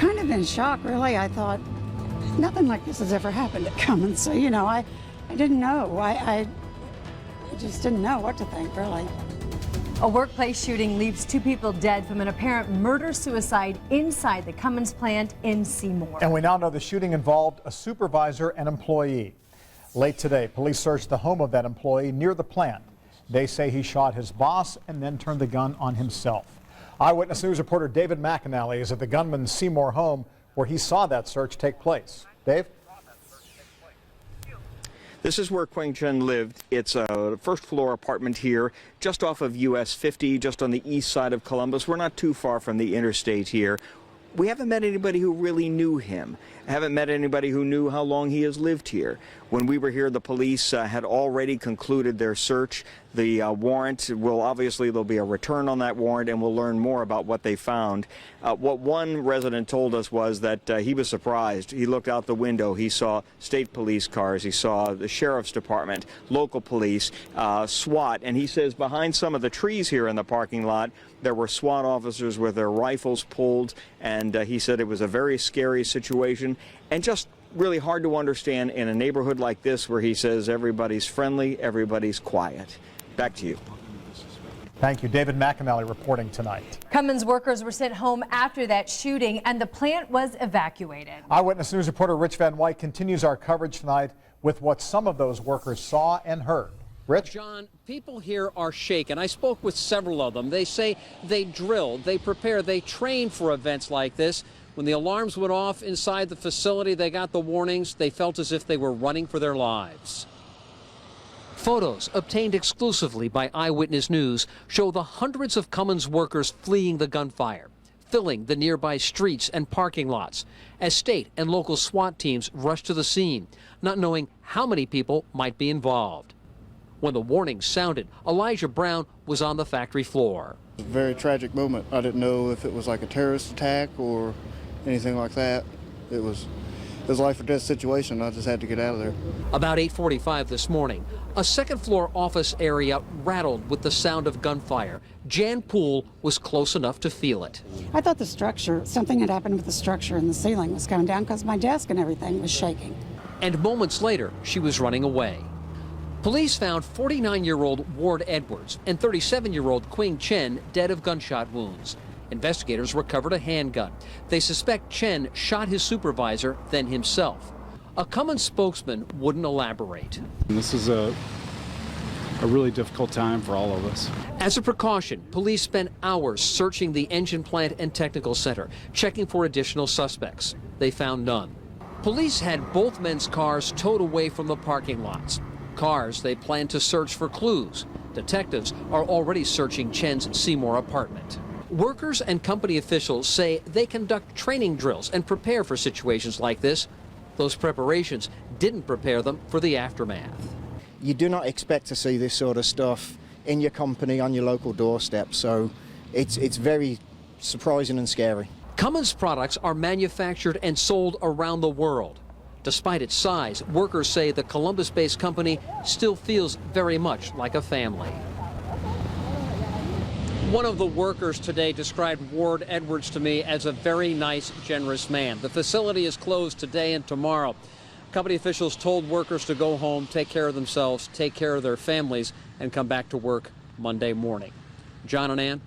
kind of in shock, really. I thought, nothing like this has ever happened at Cummins. So, you know, I didn't know. I just didn't know what to think, really. A workplace shooting leaves 2 people dead from an apparent murder-suicide inside the Cummins plant in Seymour. And we now know the shooting involved a supervisor and employee. Late today, police searched the home of that employee near the plant. They say he shot his boss and then turned the gun on himself. Eyewitness News reporter David McAnally is at the gunman's Seymour home where he saw that search take place. Dave? This is where Quang Chen lived. It's a first-floor apartment here, just off of US 50, just on the east side of Columbus. We're not too far from the interstate here. We haven't met anybody who really knew him. Haven't met anybody who knew how long he has lived here. When we were here, the police had already concluded their search. The warrant will obviously, there'll be a return on that warrant, and we'll learn more about what they found. What one resident told us was that he was surprised. He looked out the window. He saw state police cars. He saw the sheriff's department, local police, SWAT. And he says behind some of the trees here in the parking lot, there were SWAT officers with their rifles pulled. And he said it was a very scary situation and just really hard to understand in a neighborhood like this where he says everybody's friendly, everybody's quiet. Back to you. Thank you. David McAnally reporting tonight. Cummins workers were sent home after that shooting, and the plant was evacuated. Eyewitness News reporter Rich Van White continues our coverage tonight with what some of those workers saw and heard. Rich? John, people here are shaken. I spoke with several of them. They say they drill, they prepare, they train for events like this. When the alarms went off inside the facility, they got the warnings. They felt as if they were running for their lives. Photos obtained exclusively by Eyewitness News show the hundreds of Cummins workers fleeing the gunfire, filling the nearby streets and parking lots, as state and local SWAT teams rushed to the scene, not knowing how many people might be involved. When the warning sounded, Elijah Brown was on the factory floor. It was a very tragic moment. I didn't know if it was like a terrorist attack or anything like that. It was a life or death situation. I just had to get out of there. About 8:45 this morning, a second-floor office area rattled with the sound of gunfire. Jan Poole was close enough to feel it. I thought the structure, something had happened with the structure in the ceiling was coming down because my desk and everything was shaking. And moments later, she was running away. Police found 49-year-old Ward Edwards and 37-year-old Quang Chen dead of gunshot wounds. Investigators recovered a handgun. They suspect Chen shot his supervisor, then himself. A Cummins spokesman wouldn't elaborate. This is a really difficult time for all of us. As a precaution, police spent hours searching the engine plant and technical center, checking for additional suspects. They found none. Police had both men's cars towed away from the parking lots. Cars they plan to search for clues. Detectives are already searching Chen's Seymour apartment. Workers and company officials say they conduct training drills and prepare for situations like this. Those preparations didn't prepare them for the aftermath. You do not expect to see this sort of stuff in your company on your local doorstep, so it's very surprising and scary. Cummins products are manufactured and sold around the world. Despite its size, workers say the Columbus-based company still feels very much like a family. One of the workers today described Ward Edwards to me as a very nice, generous man. The facility is closed today and tomorrow. Company officials told workers to go home, take care of themselves, take care of their families, and come back to work Monday morning. John and Ann.